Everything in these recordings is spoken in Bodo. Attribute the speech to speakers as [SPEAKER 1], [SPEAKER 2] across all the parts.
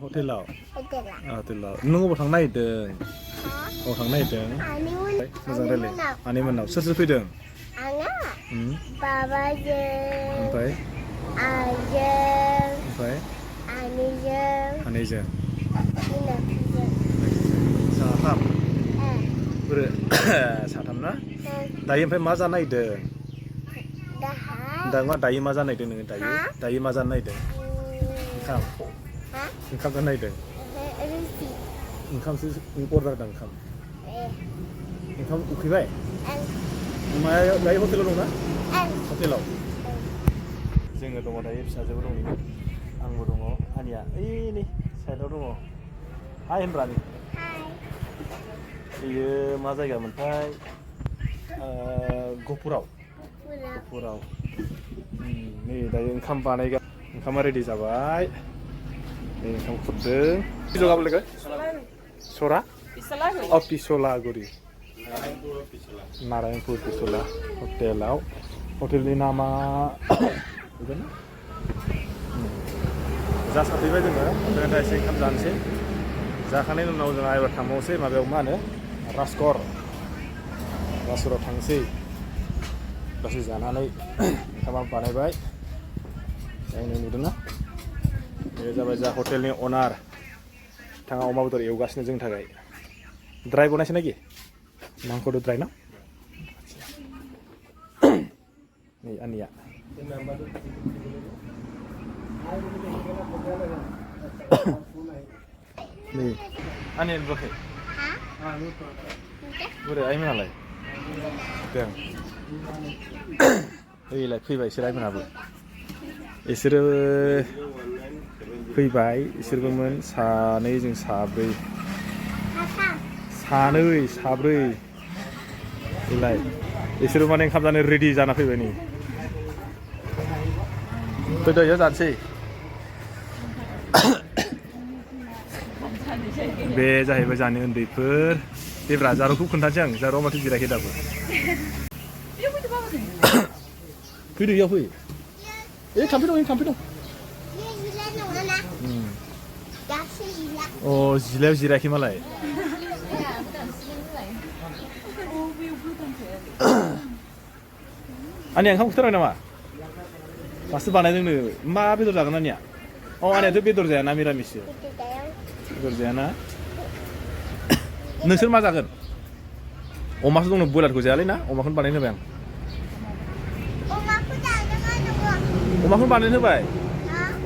[SPEAKER 1] हटेलाव
[SPEAKER 2] Hotel lah.
[SPEAKER 1] हटेलाव नों अबाव थांनो नागिरदों अबाव थांनो नागिरदों मोजां रायलाय आनै मोननाव सोर सोर फैदों
[SPEAKER 2] Anga. Babajeng.
[SPEAKER 1] ओमफ्राय
[SPEAKER 2] Ajeng.
[SPEAKER 1] ओमफ्राय
[SPEAKER 2] Anijeng.
[SPEAKER 1] आनैजों
[SPEAKER 2] Inapijeng.
[SPEAKER 1] साथाम बोरो साथाम ना दायो ओमफ्राय मा जानो नागिरदों
[SPEAKER 2] Dah.
[SPEAKER 1] दा मा दायो मा जानो नागिरदों नोङो दायो मा जानो नागिरदों ओंखाम ओंखाम जानो नागिरदों
[SPEAKER 2] Rusi.
[SPEAKER 1] ओंखामसो अर्डार होदों ओंखाम उखैबाय मायाव दायो हटेलाव दंना हटेलाव जोङो दङ दायो फिसाजोबो दं नैबे आंबो दङ आनिया ओइ नै साइडआव दङ हाय होनब्रानि बेयो मा जायगामोनथाय गहपुराव नै दायो ओंखाम बानायगा ओंखामा रेडि जाबाय नै ओंखाम खुरदों जगाबो लोगो सरा पिसलागुरि नारायणपुर पिसला हटेलाव हटेलनि नामा जा साफैबाय जोङो ओमफ्राय दा एसे ओंखाम जानोसै जाखांनायनि उनाव जों एबार थांबावनोसै माबायाव मा होनो राजखराव थांसै दसे जानानै ओंखामा बानायबाय आंनो नुदोंना बे जाबाय जा हटेलनि अनार बिथाङा अमा बेदर एवगासिनो जोंनि थाखाय ड्राइ बनायसै नाखि मांख'द ड्राइ ना नै आनिया नै आनिया नुवाखै बोरै आइमोनालाय दों ओइलाय फैबाय इसोर आइमोनाबो इसोरो फैबाय इसोरबोमोन सानै जों साब्रै साब्रै इलाय इसोरो माने ओंखाम जानो रेडि जाना फैबाय नै फैदो इयाव जानोसै बे जाहैबाय जानो उन्दैफोर देब्रा जारौखौ खोन्थानोसै आं जारौआ माथो जिरायाखै दाबो फैदो इयाव फै थाम्फै दं अ जिलायाव जिरायाखै मालाय आनिया ओंखाम खुथारबाय नामा दासो बानायदोंनो मा बेदर जागोन आनिया अ आनियाथ' बेदर जायाना मिरामिससो बेदर जायाना नोंसोर मा जागोन अमासो दंनो बयलारखौ जायालै ना अमाखौनो बानायनो होबाय आं अमाखौनो बानायनो होबाय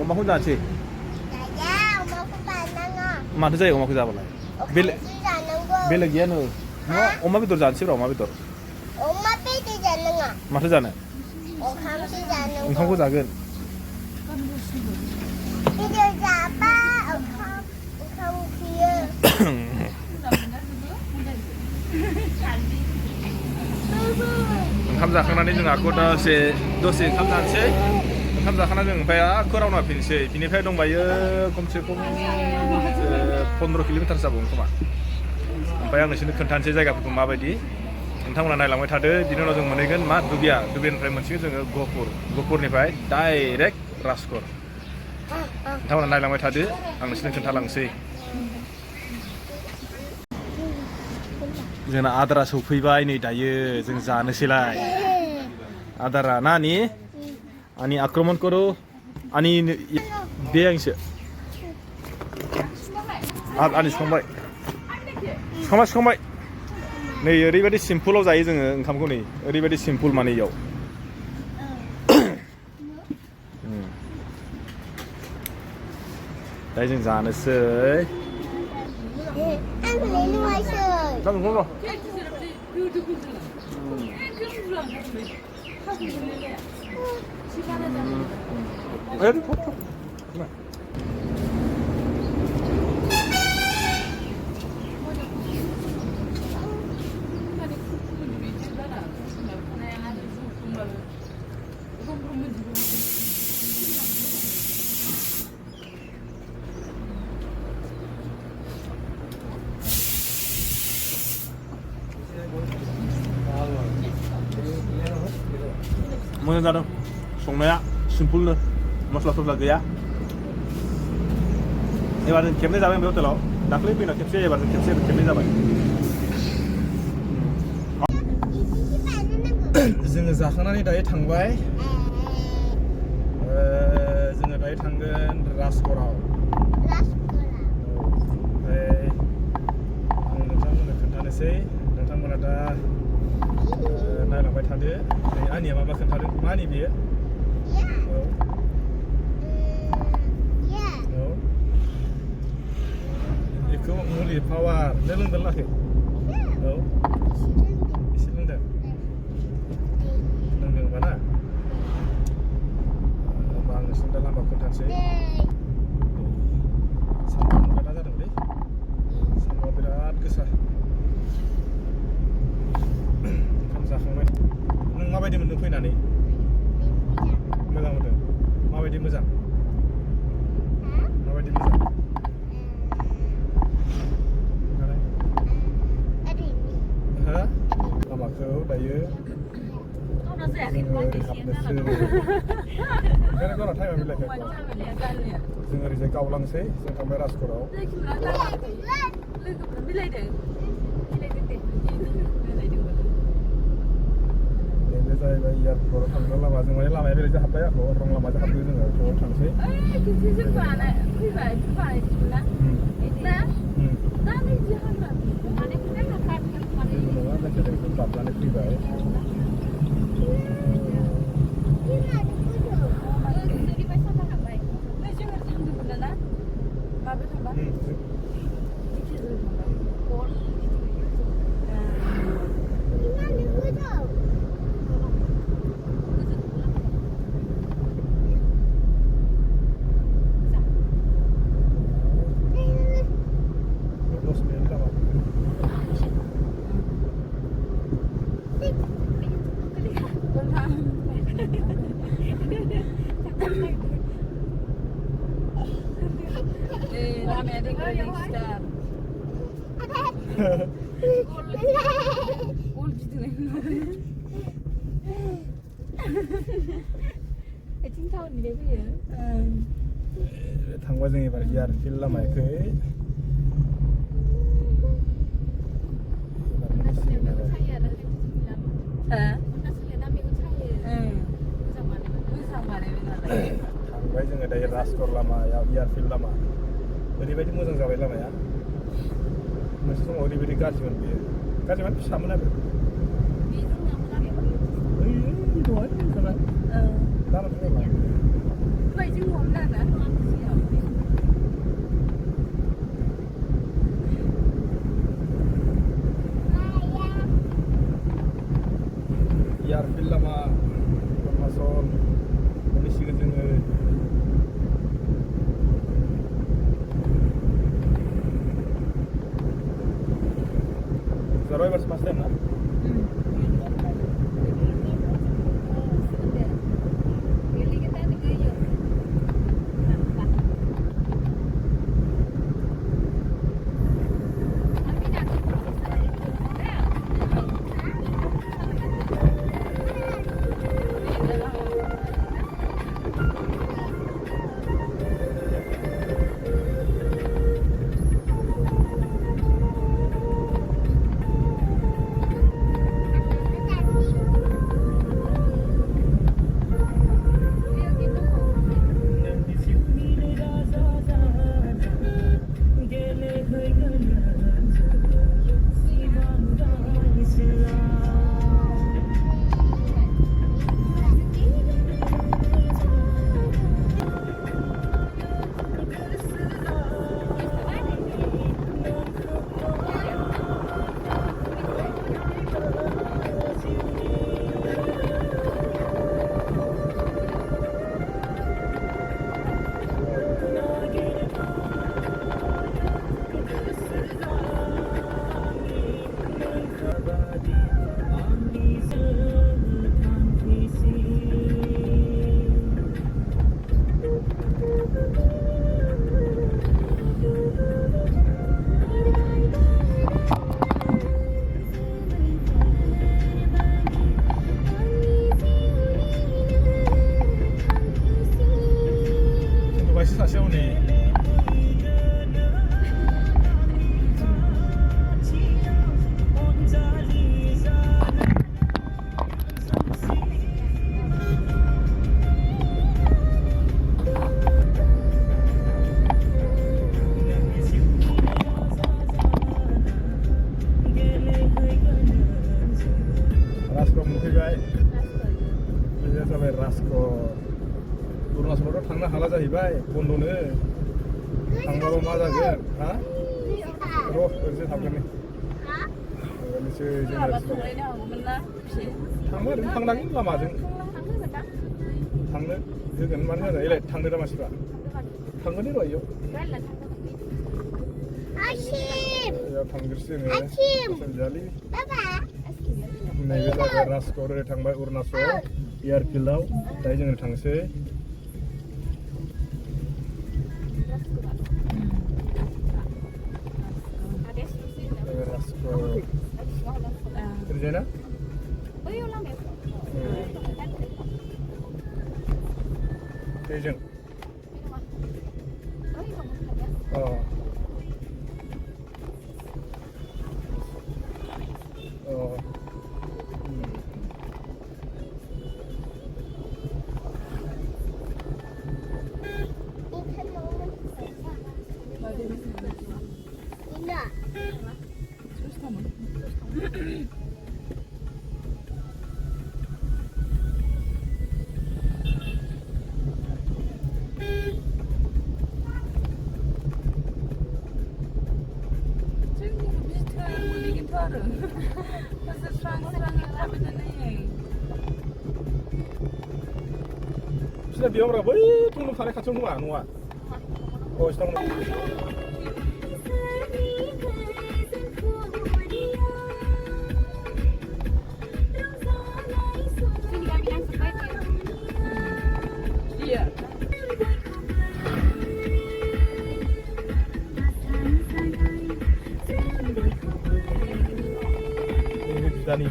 [SPEAKER 1] अमाखौनो जानोसै माथो जायो अमाखौ जाबालाय बेलेग गैया नो अमा बेदर जानोसै ब्रा अमा बेदर माथो जानो ओंखामखौ जागोन ओंखाम जाखांनानै जों आखौ दसे ओंखाम जानोसै ओंखाम जाखांनानै जों ओमफ्राय आखौ रावना फैनोसै बिनिफ्राय दंबायो खमसे खम 15 किल'मिटार जाबावगोन खोमा ओमफ्राय आं नोंसोरनो खोन्थानोसै जायगाफोरखौ माबायदि नोंथांमोना नायलांबाय थादो बिनि उनाव जों मोनहैगोन मा दुबियानिफ्राय मोनसिगोन जोङो गहपुरनिफ्राय डाइरेक्ट राजखर नोंथांमोना नायलांबाय थादो आं नोंसोरनो खोन्थालांसै जोंना आदारा सौफैबाय नै दायो जों जानोसैलाय आदारा ना आनि आक्रमण करो आनि बे आंसो आनि संबाय नै ओरैबायदि सिम्पोलाव जायो जोङो ओंखामखौ नै ओरैबायदि सिम्पोल माने इयाव दा जों जानोसै मोजां जादों संनाया सिम्पोलनो मस्ला गैया एबार जों खेबनै जाबाय बे हटेलाव दाख्लै फैनायाव खेबसे एबार जों खेबनै जाबाय जोङो जाखांनानै दायो थांबाय जोङो दायो थांगोन राजघराव ओमफ्राय आं नोंथांमोननो खोन्थानोसै नोंथांमोना दा नायलांबाय थादो नै आंनिया माबा खोन्थादों मानि बेयो औ औ बेखौ मुलि पावार नों लोंदों लाखै औ एसे लोंदों होनबा ना होनबा आं नोंसिनो दा लामा खोन्थानोसै सान्दुं बिराद जादोंलै सान्दुंआ बिराद गोसा ओंखाम जाखांबाय नों माबायदि मोन्दों फैनानै मोजां मोनदों माबायदि मोजां माबायदि मोजां हो लामाखौ दायो जोङो ओरै हाबनोसै ओंखायनो गावना टाइमा मिलायाखै जों ओरैजाय गावलांसै जों थांबाय राजघराव बे जाहैबाय एयारपर्टआव थांग्रा लामा जों माने लामाया बेलेगजों हाब्बाय आरो रं लामाजों हाबदों जोङो ज' थांसै जेबो नङा जायखिजाया जों बारनानै फैबाय थांबा जों एबार एयारफिल्ड लामाखै थांबाय जोङो दायो राजघर लामायाव एयारफिल्ड लामा ओरैबायदि मोजां जाबाय लामाया मोनसे समाव ओरैबायदि गाज्रिमोन बेयो गाज्रि माने फिसामोन आरो एयारफिल्ड लामा अरुणाचल मोनहैसिगोन जोङो Zara ebarsın başlayayım lan. सासेयाव नै मोनफैबाय बन्द'नो थांबाबो मा जागोन हा र' ओरैसो थांगोन नै थांगोनसै जोंना थांनो ओरैनो थांनांगोन लामाजों थांनो होगोन मानो होनो एलाय थांनो दा मानसिफ्रा थांगोन र' इयाव इयाव थांग्रोसै जोङो सानजालि नैबे जाबाय राजखर ओरै थांबाय अरुणाचल एयारफिल्डआव दायो जोङो थांसै राजखर ओरैजाय ना बेजों बिसिना बेयाव बै दंग' थानाय खाथियाव नङा नङा अ सिथाव Dani.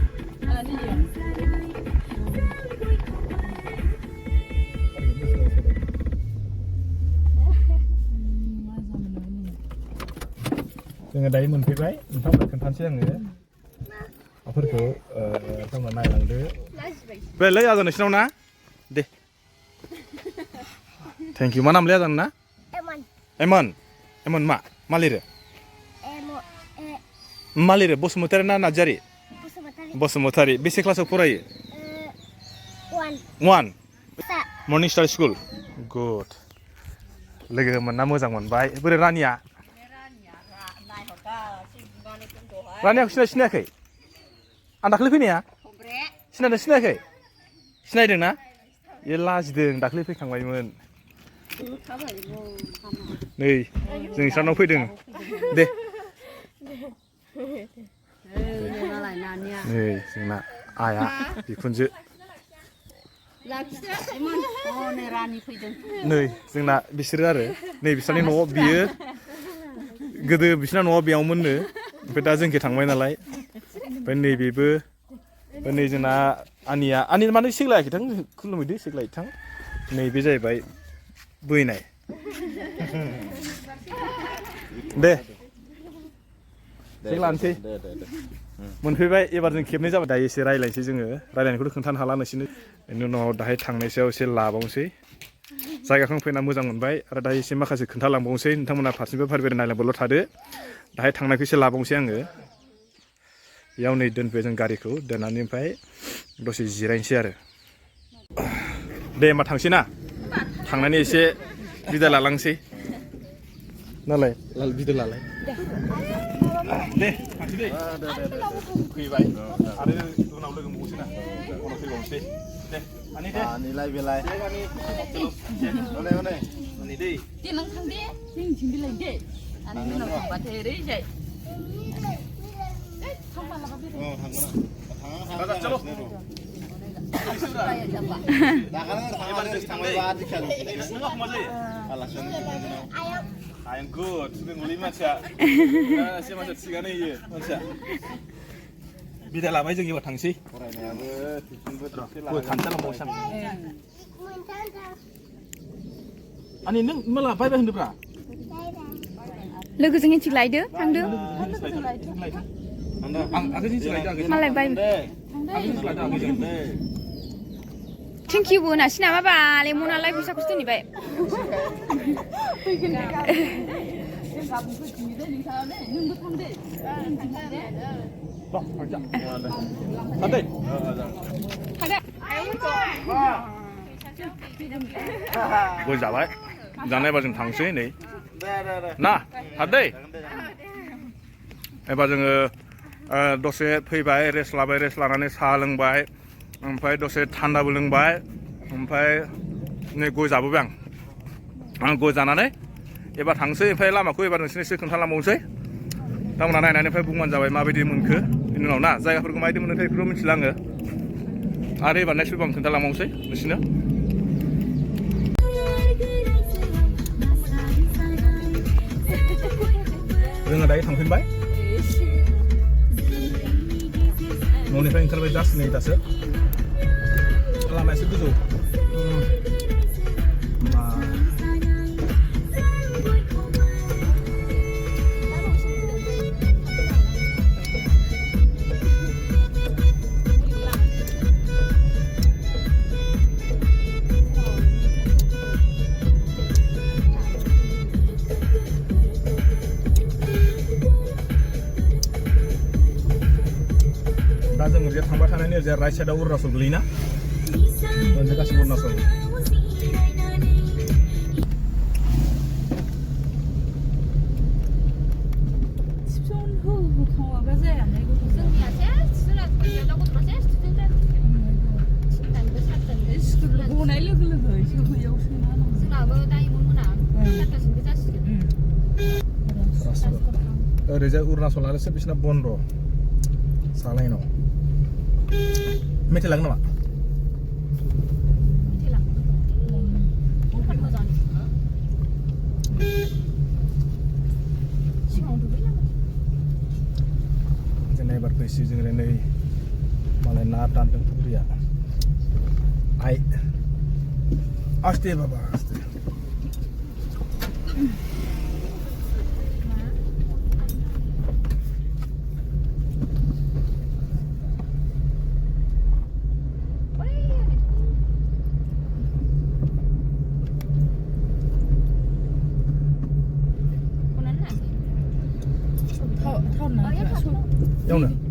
[SPEAKER 1] Jangan dari menpibai, entah berkenaan sih yang ini. Apa itu? Sama nailang deh. Belai ada nasi na? Deh. Thank you. Mana melihat na? Emon ma, malire. Malire, bos motor na najari. Bosumotari, basic class of Purai? One. Morning Star School. Good. Lagi mana muzangman bay. Beri Rania. Rania aku sini kai. Anda kelip ini ya? Sini kai. Sini deng na? Yelas deng. Dak kelip kang baymun. Nih, jeng sana pui deng. Deh. Nih, जोंना आया बिखुनजो नै जोंना बिसोरो आरो नै बिसोरनि न'आव बियो गोदो बिसोरना न'आव बेयावमोननो ओमफ्राय दा जोंखै थांबाय नालाय ओमफ्राय नैबेबो नै जोंना आनि माने सिग्लायाखैथां खुलुमैदो सिग्लायथां नैबे जाहैबाय बैनाय दे सिग्लानोसै मोनफैबाय एबार जों खेबनै जाबाय दायो एसे रायलायनोसै जोङो रायलायनायखौथ' खोन्थानो हाला नोंसिनो बेनि उनाव दाहाय थांनायसेयाव एसे लाबावनोसै जायगाखौ फैना मोजां मोनबाय आरो दाहाय एसे माखासे खोन्थालांबावनोसै नोंथांमोना फारसेनिफ्राय फारिबाय नायलांबायल' थादो दाहाय थांनायखौ एसे लाबावनोसै आङो बेयाव नै दोनफैयो जों गारिखौ दोननानै ओमफ्राय दसे जिरायनोसै आरो दे होमबा थांसै ना थांनानै एसे बिदा लालांसै नालाय बिदा लालाय दे थांसै दे फैबाय आरो उनाव लोगो मोनबावसै ना उनाव फैबावनोसै दे आनि दे आनिलाय बेलाय हनै दै दे नों थां दे जोंनिथिं बिलाइ दे आनि उनाव थांबाथाय ओरैजाय थांगोन चलो I'm good. Sudah mulai macam, saya macam tiga ni je macam. Bila lama je kita tangsi. Kau kantor lah macam. Ani neng malah apa hendak berah?
[SPEAKER 3] Lagu jangan cilai deh, tang deh.
[SPEAKER 1] Aku sih cilai dah.
[SPEAKER 3] Malah bay.
[SPEAKER 1] Aku cilai dah.
[SPEAKER 3] Thank you bu, nasi nama apa? Lemon alai bisa kusti ni bay.
[SPEAKER 1] Santai.
[SPEAKER 3] Ada.
[SPEAKER 1] Gue jawab. जानाय एबा जों थांसै नै ना हादै एबा जोङो दसे फैबाय रेस्ट लानानै साहा लोंबाय ओमफ्राय दसे थान्दाबो लोंबाय ओमफ्राय नै गय जाबोबाय आं गय जानानै एबार थांसै ओमफ्राय लामाखौ एबार नोंसोरनो एसे खोन्थालांबावनोसै थांमोना नायनानै ओमफ्राय बुंबानो जाबाय माबायदि मोनखो बेनि उनाव ना जायगाफोरखौ माबायदि मोनोथाय बेखौथ' मिथिला आङो आरो एबार नेक्स्ट फैबा आं खोन्थालांबावनोसै नोंसोरनो जोङो दायो थांफिनबाय न'निफ्राय ओंखारबाय जास्ट नै दासो लामाया एसे गोजौ दा जों ओरैजा थांबाय थानायनि ओरैजा राइट साइडआव अरुणाचल गोलैयोना ओरैजा गासिबो अरुणाचल ओरैजाय अरुणाचल आरो बिसिना बन्द सालायनो मेथाइ लागोन नामा जोंना एबार फैसै जों नै मालाय ना दानदों बुरिया आइ आस्ते बाबा आस्ते एवनो